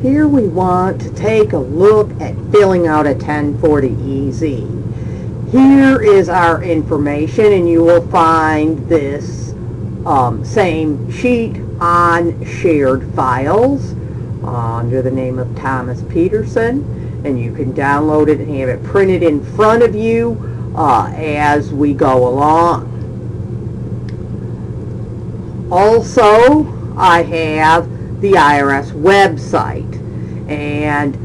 Here we want to take a look at filling out a 1040 EZ. Here is our information, and you will find this same sheet on shared files under the name of Thomas Peterson, and you can download it and have it printed in front of you as we go along. Also, I have the IRS website, and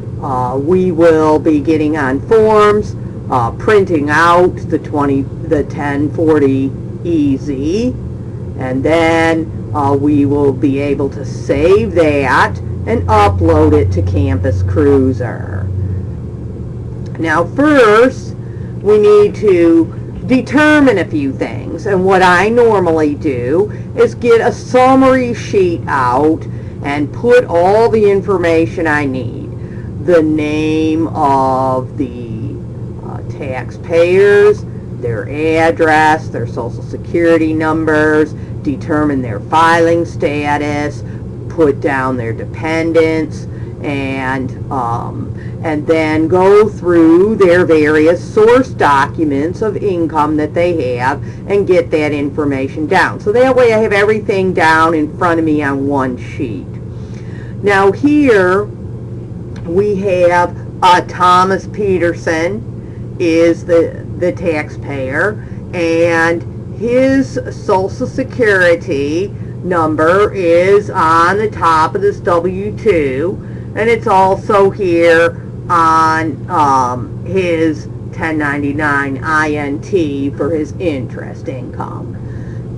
we will be getting on forms, printing out the 1040 EZ, and then we will be able to save that and upload it to Campus Cruiser. Now first, we need to determine a few things, and what I normally do is get a summary sheet out and put all the information I need. The name of the taxpayers, their address, their social security numbers, determine their filing status, put down their dependents, and then go through their various source documents of income that they have and get that information down. So that way I have everything down in front of me on one sheet. Now here we have Thomas Peterson is the taxpayer, and his social security number is on the top of this W-2, and it's also here on his 1099 INT for his interest income.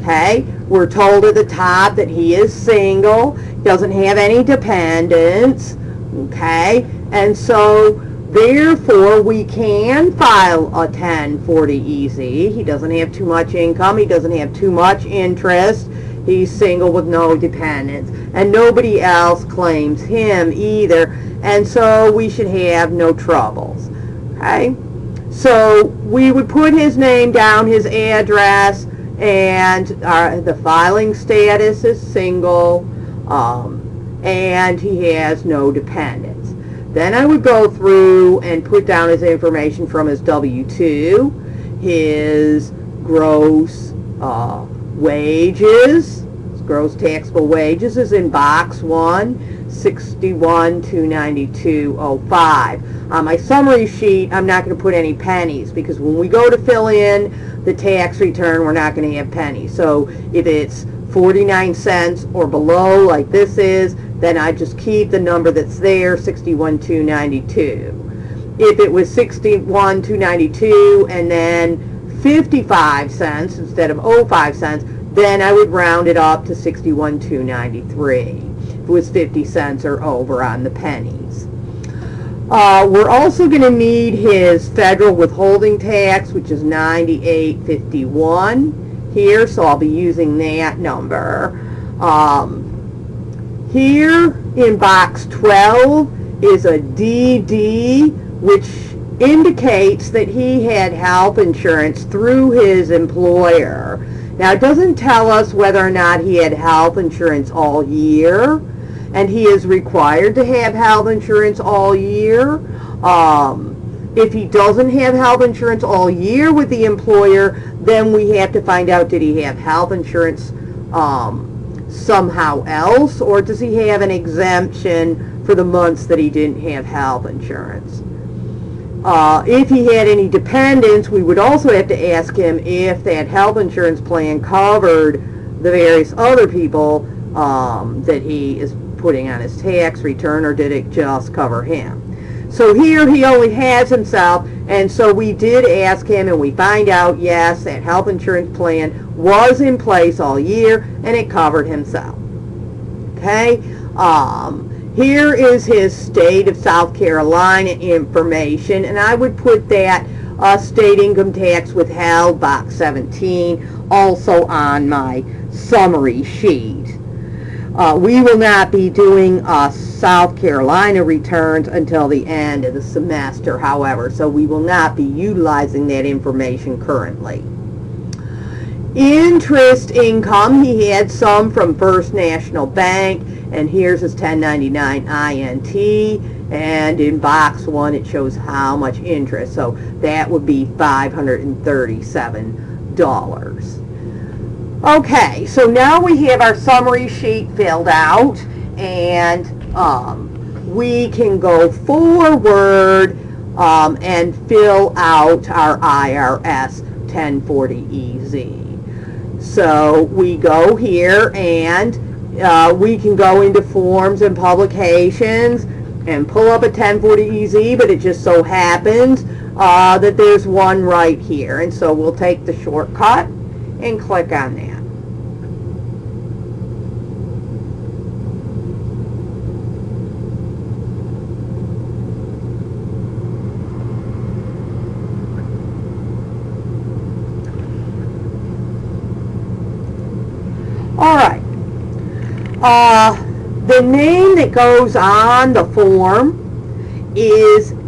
Okay, we're told at the top that he is single, doesn't have any dependents, okay, and so therefore we can file a 1040 EZ. He doesn't have too much income, he doesn't have too much interest, he's single with no dependents, and nobody else claims him either, and so we should have no troubles. Okay, so we would put his name down, his address, and the filing status is single, and he has no dependents. Then I would go through and put down his information from his W-2, his gross wages. Gross taxable wages is in box 1, 61,292.05. On my summary sheet, I'm not going to put any pennies, because when we go to fill in the tax return, we're not going to have pennies. So if it's 49 cents or below, like this is, then I just keep the number that's there, 61,292. If it was 61,292 and then 55 cents instead of 05 cents, then I would round it up to 61,293. If it was 50 cents or over on the pennies. We're also going to need his federal withholding tax, which is 98.51 here, so I'll be using that number. Here in box 12 is a DD, which indicates that he had health insurance through his employer. Now, it doesn't tell us whether or not he had health insurance all year, and he is required to have health insurance all year. If he doesn't have health insurance all year with the employer, then we have to find out, did he have health insurance somehow else, or does he have an exemption for the months that he didn't have health insurance? If he had any dependents, we would also have to ask him if that health insurance plan covered the various other people that he is putting on his tax return, or did it just cover him? So here he only has himself, and so we did ask him, and we find out, yes, that health insurance plan was in place all year, and it covered himself. Okay? Here is his state of South Carolina information, and I would put that state income tax withheld, box 17, also on my summary sheet. We will not be doing South Carolina returns until the end of the semester, however, so we will not be utilizing that information currently. Interest income, he had some from First National Bank, and here's his 1099 INT, and in box 1 it shows how much interest, so that would be $537. Okay, so now we have our summary sheet filled out, and we can go forward and fill out our IRS 1040EZ. So we go here, and we can go into forms and publications and pull up a 1040EZ, but it just so happens that there's one right here, and so we'll take the shortcut and click on that. All right. The name that goes on the form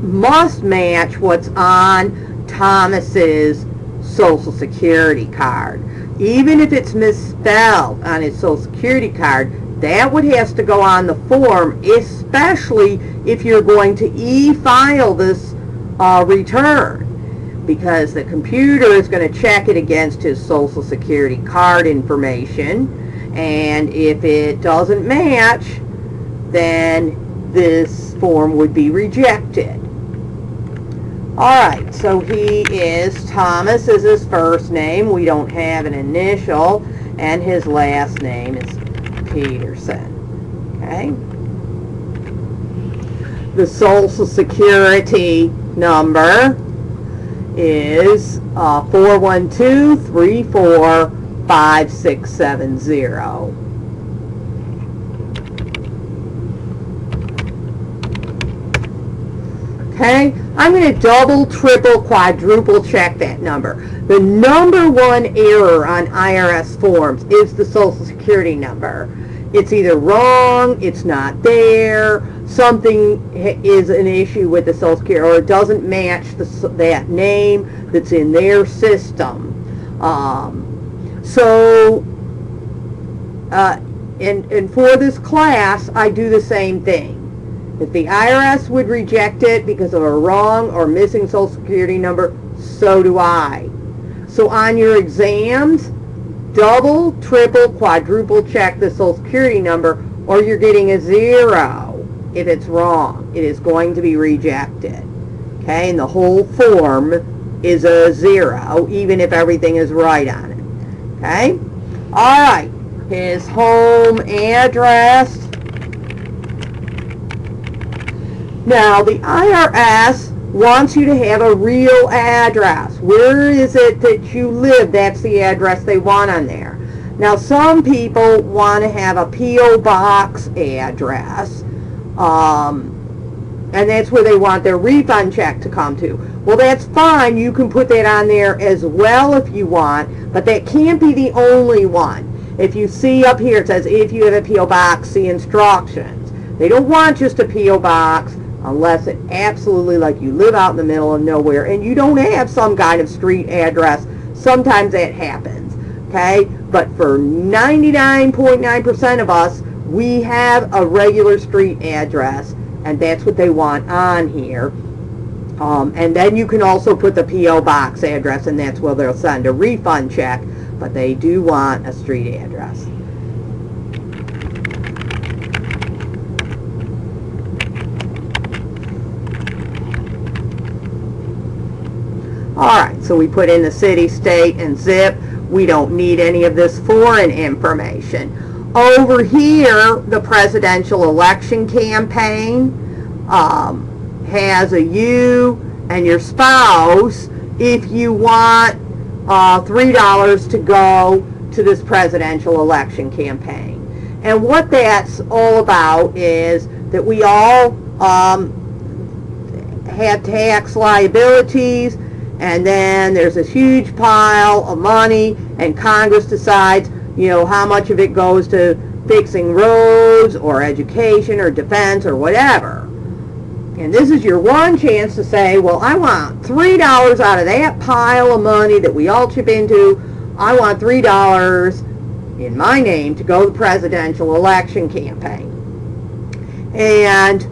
must match what's on Thomas's Social Security card. Even if it's misspelled on his Social Security card, that would have to go on the form, especially if you're going to e-file this return, because the computer is going to check it against his Social Security card information, and if it doesn't match, then this form would be rejected. Alright, so he is, Thomas is his first name, we don't have an initial, and his last name is Peterson. Okay? The Social Security number is 412-345670. Okay, I'm going to double, triple, quadruple check that number. The number one error on IRS forms is the Social Security number. It's either wrong, it's not there, something is an issue with the Social Security, or it doesn't match that name that's in their system. And for this class, I do the same thing. If the IRS would reject it because of a wrong or missing Social Security number, so do I. So on your exams, double, triple, quadruple check the Social Security number, or you're getting a 0 if it's wrong. It is going to be rejected. Okay, and the whole form is a 0, even if everything is right on it. Okay? All right. His home address. Now, the IRS wants you to have a real address. Where is it that you live? That's the address they want on there. Now, some people want to have a P.O. Box address, and that's where they want their refund check to come to. Well, that's fine. You can put that on there as well if you want, but that can't be the only one. If you see up here, it says, if you have a P.O. Box, see instructions. They don't want just a P.O. Box unless it absolutely, like you live out in the middle of nowhere and you don't have some kind of street address. Sometimes that happens, okay? But for 99.9% of us, we have a regular street address, and that's what they want on here. And then you can also put the P.O. Box address, and that's where they'll send a refund check, but they do want a street address. Alright, so we put in the city, state, and zip. We don't need any of this foreign information. Over here, the presidential election campaign has a you and your spouse if you want $3 to go to this presidential election campaign. And what that's all about is that we all have tax liabilities, and then there's this huge pile of money, and Congress decides, you know, how much of it goes to fixing roads or education or defense or whatever. And this is your one chance to say, well, I want $3 out of that pile of money that we all chip into I want $3 in my name to go to the presidential election campaign. And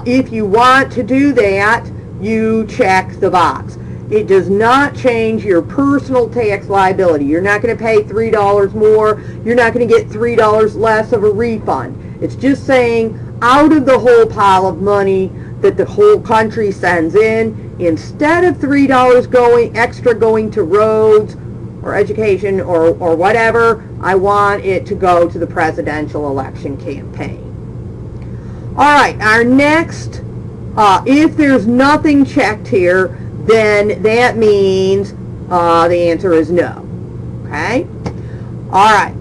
if you want to do that, you check the box. It does not change your personal tax liability. You're not going to pay $3 more. You're not going to get $3 less of a refund. It's just saying out of the whole pile of money that the whole country sends in, instead of $3 extra going to roads or education or whatever, I want it to go to the presidential election campaign. All right, our next, if there's nothing checked here, then that means the answer is no. Okay? All right.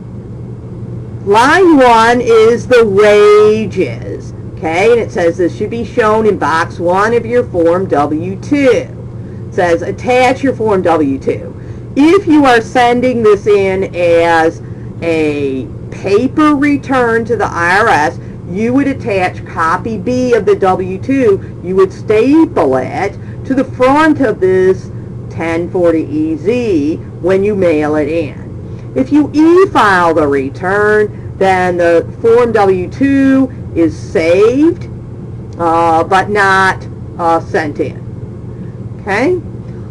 Line 1 is the wages. Okay? And it says this should be shown in box 1 of your Form W-2. It says attach your Form W-2. If you are sending this in as a paper return to the IRS, you would attach copy B of the W-2. You would staple it to the front of this 1040EZ when you mail it in. If you e-file the return, then the Form W-2 is saved, but not sent in. Okay?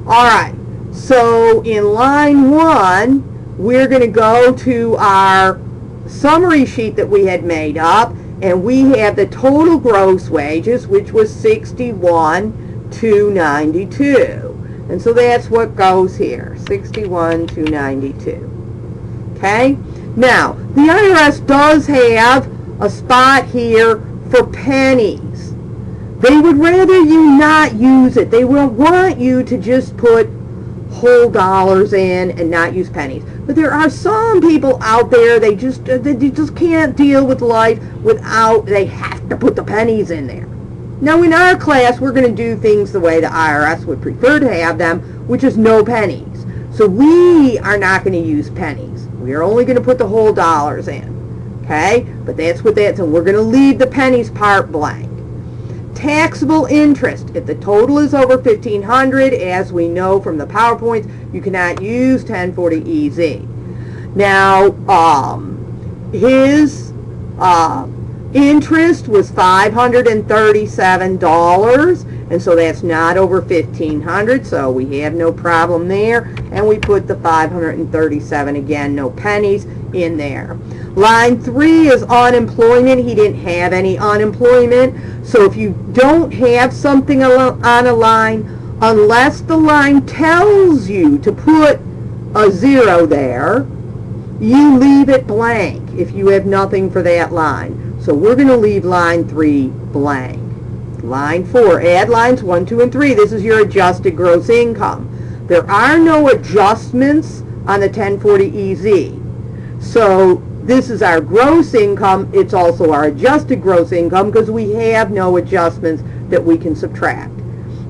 All right. So in line 1, we're going to go to our summary sheet that we had made up, and we have the total gross wages, which was $61,292. And so that's what goes here, $61,292. Okay? Now, the IRS does have a spot here for pennies. They would rather you not use it. They will want you to just put whole dollars in and not use pennies. But there are some people out there, they just can't deal with life without, they have to put the pennies in there. Now in our class, we're going to do things the way the IRS would prefer to have them, which is no pennies. So we are not going to use pennies. We are only going to put the whole dollars in. Okay? But that's what that's, and we're going to leave the pennies part blank. Taxable interest. If the total is over $1,500, as we know from the PowerPoints, you cannot use 1040EZ. Now, his interest was $537, and so that's not over $1,500, so we have no problem there, and we put the $537 again, no pennies, in there. Line 3 is unemployment. He didn't have any unemployment. So if you don't have something on a line, unless the line tells you to put a 0 there, you leave it blank if you have nothing for that line. So we're going to leave line 3 blank. Line 4, add lines 1, 2, and 3. This is your adjusted gross income. There are no adjustments on the 1040EZ. So this is our gross income. It's also our adjusted gross income because we have no adjustments that we can subtract.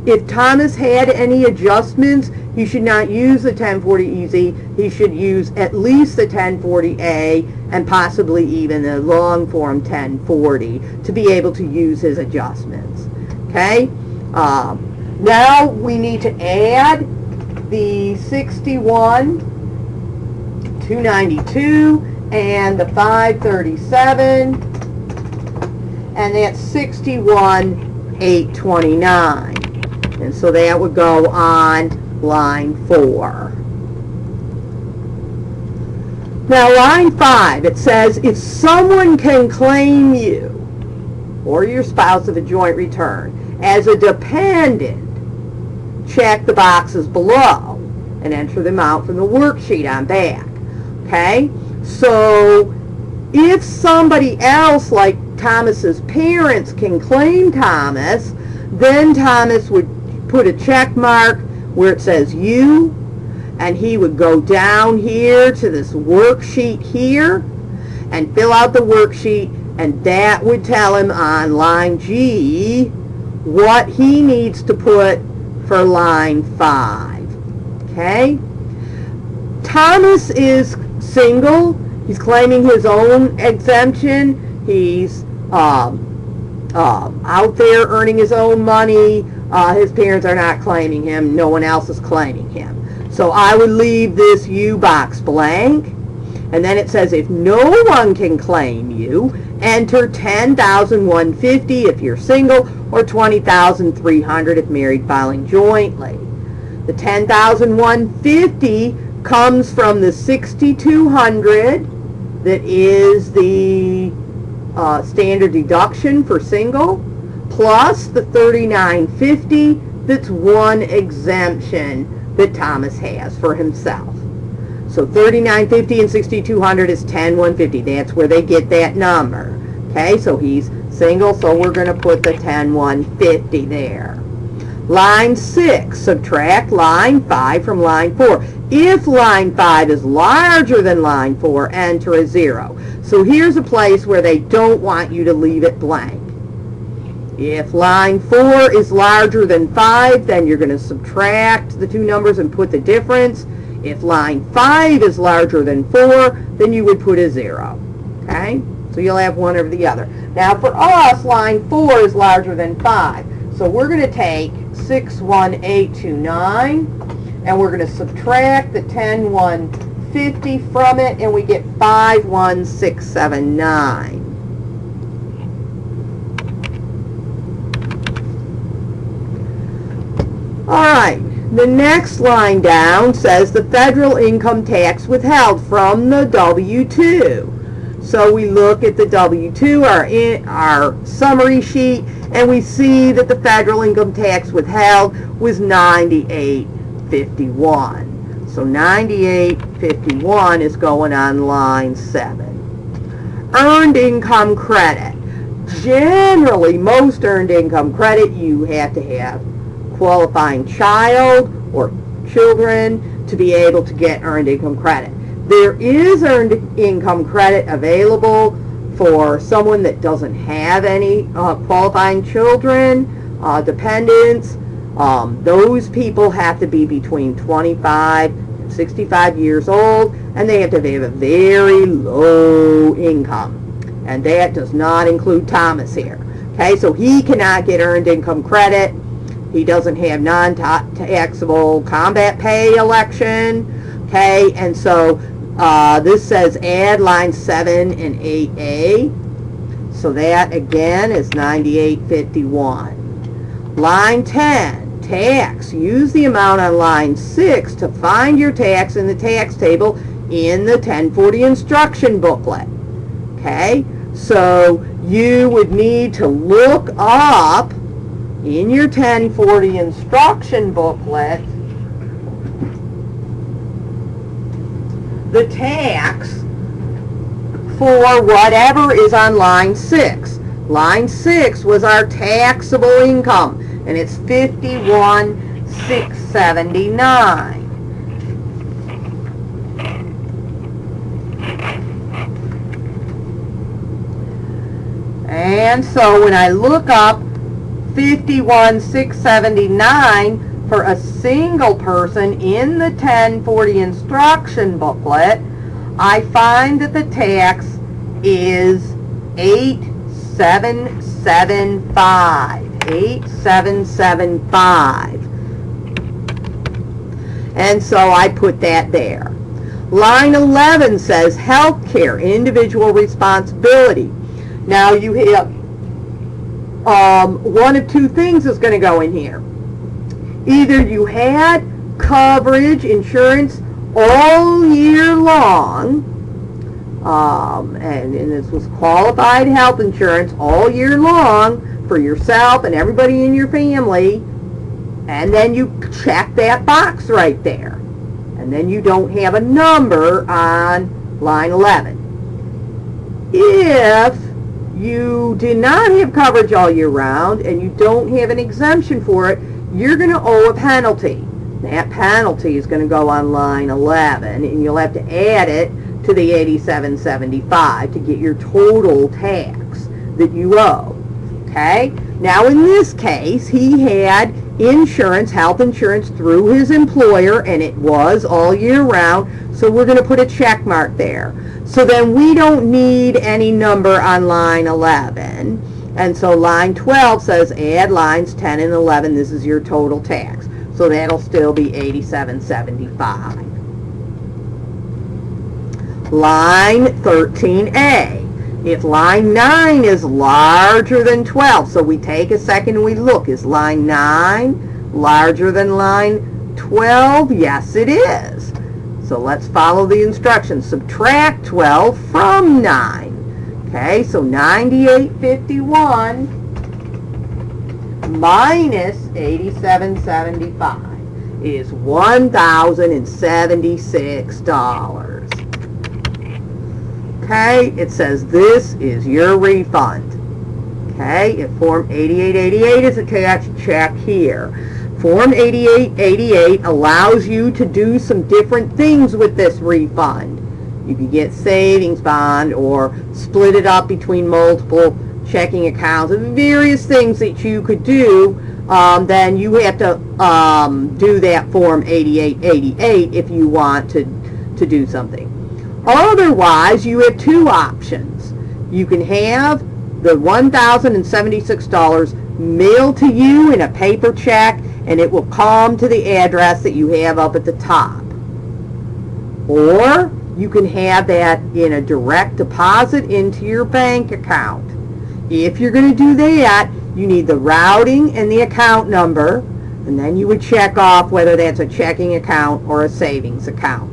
If Thomas had any adjustments, he should not use the 1040EZ. He should use at least the 1040A and possibly even the long form 1040 to be able to use his adjustments. Okay? Now we need to add the 61,292 and the 537, and that's 61,829. And so that would go on line 4. Now line 5, it says if someone can claim you or your spouse of a joint return as a dependent, check the boxes below and enter the amount from the worksheet on back. Okay? So if somebody else like Thomas's parents can claim Thomas, then Thomas would put a check mark where it says you, and he would go down here to this worksheet here and fill out the worksheet, and that would tell him on line G what he needs to put for line 5. Okay? Thomas is single. He's claiming his own exemption. He's out there earning his own money. His parents are not claiming him. No one else is claiming him. So I would leave this U box blank. And then it says if no one can claim you, enter $10,150 if you're single or $20,300 if married filing jointly. The $10,150 comes from the $6,200 that is the standard deduction for single, plus the $3,950 that's one exemption that Thomas has for himself. So $3,950 and $6,200 is $10,150. That's where they get that number. Okay, so he's single, so we're going to put the $10,150 there. Line 6, subtract line 5 from line 4. If line 5 is larger than line 4, enter a 0. So here's a place where they don't want you to leave it blank. If line 4 is larger than 5, then you're going to subtract the two numbers and put the difference. If line 5 is larger than 4, then you would put a 0. Okay? So you'll have one or the other. Now for us, line 4 is larger than 5. So we're going to take 61829 and we're going to subtract the 10,150 from it, and we get 51679. All right, the next line down says the federal income tax withheld from the W-2. So we look at the W-2, our summary sheet, and we see that the federal income tax withheld was $98.51. So $98.51 is going on line 7. Earned income credit. Generally, most earned income credit, you have to have qualifying child or children to be able to get earned income credit. There is earned income credit available for someone that doesn't have any qualifying children, dependents. Those people have to be between 25 and 65 years old, and they have to have a very low income. And that does not include Thomas here. Okay, so he cannot get earned income credit. He doesn't have non-taxable combat pay election. Okay, and so this says add lines 7 and 8A. So that again is $98.51. Line 10, tax. Use the amount on line 6 to find your tax in the tax table in the 1040 instruction booklet. Okay, so you would need to look up in your 1040 instruction booklet the tax for whatever is on line 6. Line 6 was our taxable income, and it's $51,679. And so when I look up $51,679 for a single person in the 1040 instruction booklet, I find that the tax is $8,775. And so I put that there. Line 11 says health care, individual responsibility. Now you have one of two things is going to go in here. Either you had coverage, insurance all year long, and this was qualified health insurance all year long for yourself and everybody in your family, and then you check that box right there, and then you don't have a number on line 11. If you did not have coverage all year round and you don't have an exemption for it, you're going to owe a penalty. That penalty is going to go on line 11, and you'll have to add it to the $87.75 to get your total tax that you owe. Okay? Now in this case, he had insurance, health insurance through his employer, and it was all year round, so we're going to put a check mark there. So then we don't need any number on line 11. And so line 12 says add lines 10 and 11. This is your total tax. So that'll still be $87.75. Line 13A. If line 9 is larger than 12, so we take a second and we look, is line 9 larger than line 12? Yes, it is. So let's follow the instructions. Subtract 12 from 9. Okay, so 98.51 minus 87.75 is $1,076. Okay, it says this is your refund. Okay, if Form 8888 is a cash check here. Form 8888 allows you to do some different things with this refund. You can get savings bond or split it up between multiple checking accounts and various things that you could do. Then you have to do that Form 8888 if you want to do something. Otherwise, you have two options. You can have the $1,076 mailed to you in a paper check, and it will come to the address that you have up at the top. Or you can have that in a direct deposit into your bank account. If you're going to do that, you need the routing and the account number, and then you would check off whether that's a checking account or a savings account.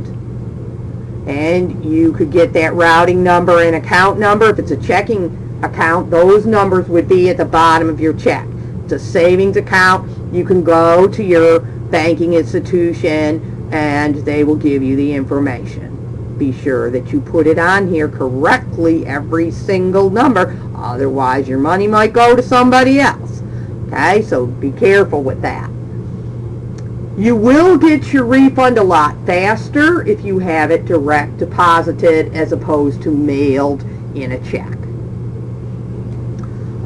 And you could get that routing number and account number. If it's a checking account, those numbers would be at the bottom of your check. If it's a savings account, you can go to your banking institution and they will give you the information. Be sure that you put it on here correctly, every single number, otherwise your money might go to somebody else. Okay, so be careful with that. You will get your refund a lot faster if you have it direct deposited as opposed to mailed in a check.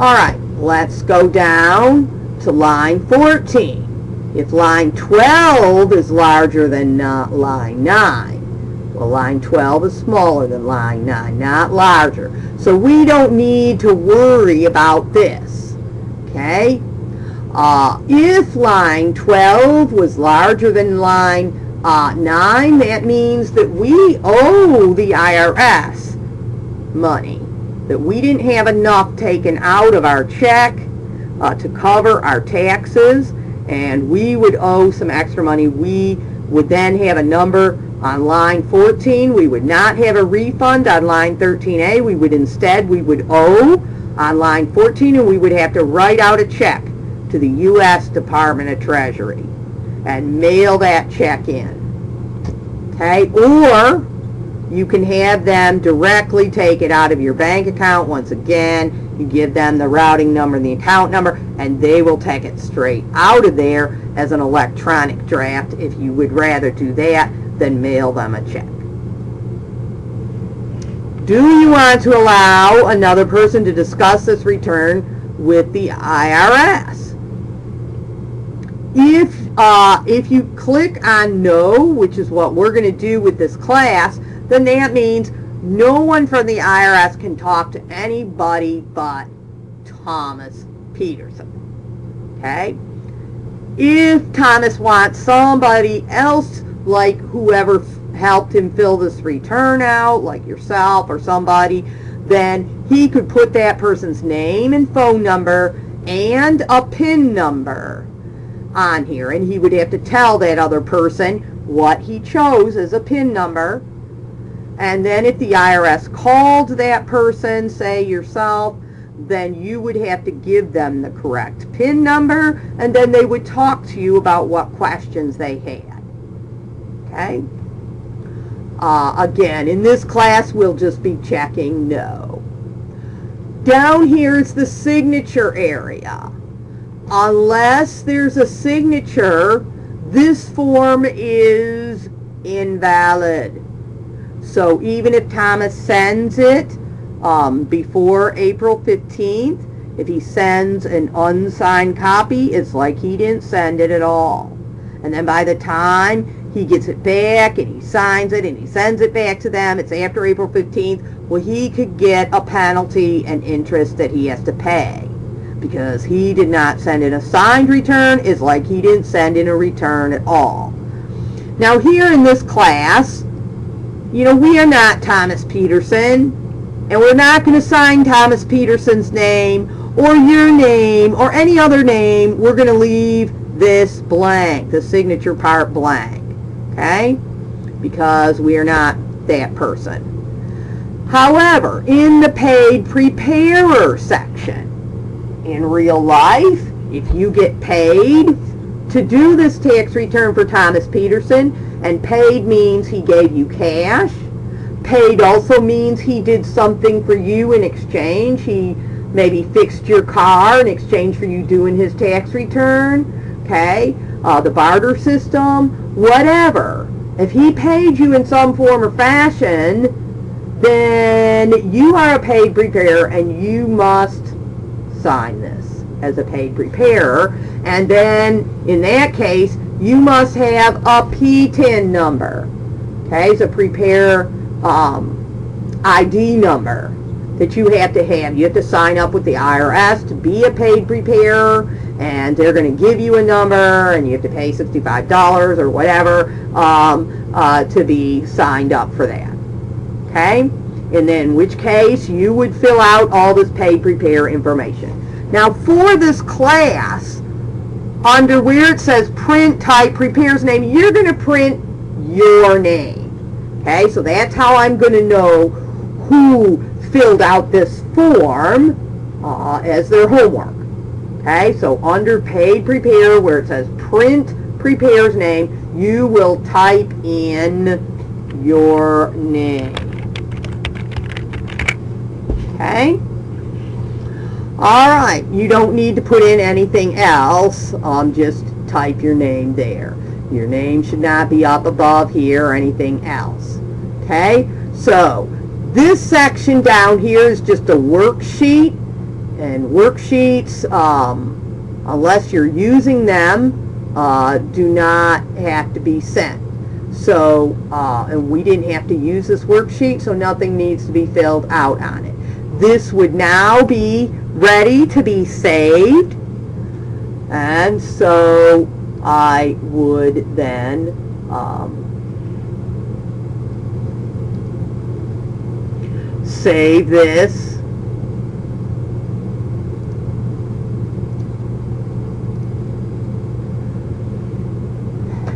Alright, let's go down to line 14. If line 12 is larger than line 9, well, line 12 is smaller than line 9, not larger. So we don't need to worry about this. Okay? If line 12 was larger than line 9, that means that we owe the IRS money, that we didn't have enough taken out of our check to cover our taxes, and we would owe some extra money. We would then have a number on line 14. We would not have a refund on line 13A. We would owe on line 14, and we would have to write out a check to the U.S. Department of Treasury and mail that check in. Okay? Or you can have them directly take it out of your bank account. Once again, you give them the routing number and the account number, and they will take it straight out of there as an electronic draft if you would rather do that than mail them a check. Do you want to allow another person to discuss this return with the IRS? If you click on no, which is what we're going to do with this class, then that means no one from the IRS can talk to anybody but Thomas Peterson. Okay? If Thomas wants somebody else, like whoever helped him fill this return out, like yourself or somebody, then he could put that person's name and phone number and a PIN number on here, and he would have to tell that other person what he chose as a PIN number. And then if the IRS called that person, say yourself, then you would have to give them the correct PIN number, and then they would talk to you about what questions they had. Okay? Again, in this class, we'll just be checking no. Down here is the signature area. Unless there's a signature, this form is invalid. So even if Thomas sends it before April 15th, if he sends an unsigned copy, it's like he didn't send it at all. And then by the time he gets it back and he signs it and he sends it back to them, it's after April 15th, well, he could get a penalty and interest that he has to pay. because he did not send in a signed return is like he didn't send in a return at all. Now here in this class, we are not Thomas Peterson, and we're not going to sign Thomas Peterson's name or your name or any other name. We're going to leave this blank, the signature part blank, okay? Because we are not that person. However, in the paid preparer section, in real life, if you get paid to do this tax return for Thomas Peterson, and paid means he gave you cash, paid also means he did something for you in exchange. He maybe fixed your car in exchange for you doing his tax return, okay? The barter system, whatever. If he paid you in some form or fashion, then you are a paid preparer and you must sign this as a paid preparer. And then in that case, you must have a PTIN number. Okay, it's a preparer ID number that you have to have. You have to sign up with the IRS to be a paid preparer, and they're going to give you a number, and you have to pay $65 or whatever to be signed up for that. Okay? And then in which case you would fill out all this paid preparer information. Now for this class, under where it says print type preparer's name, you're going to print your name. Okay? So that's how I'm going to know who filled out this form as their homework. Okay? So under paid preparer, where it says print preparer's name, you will type in your name. Okay? Alright, you don't need to put in anything else, just type your name there. Your name should not be up above here or anything else. Okay? So, this section down here is just a worksheet, and worksheets, unless you're using them, do not have to be sent. So, and we didn't have to use this worksheet, so nothing needs to be filled out on it. This would now be ready to be saved, and so I would then save this,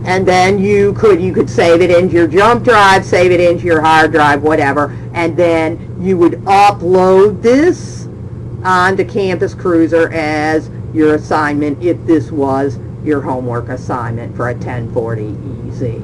and then you could save it into your jump drive, save it into your hard drive, whatever, and then you would upload this onto Campus Cruiser as your assignment if this was your homework assignment for a 1040 EZ.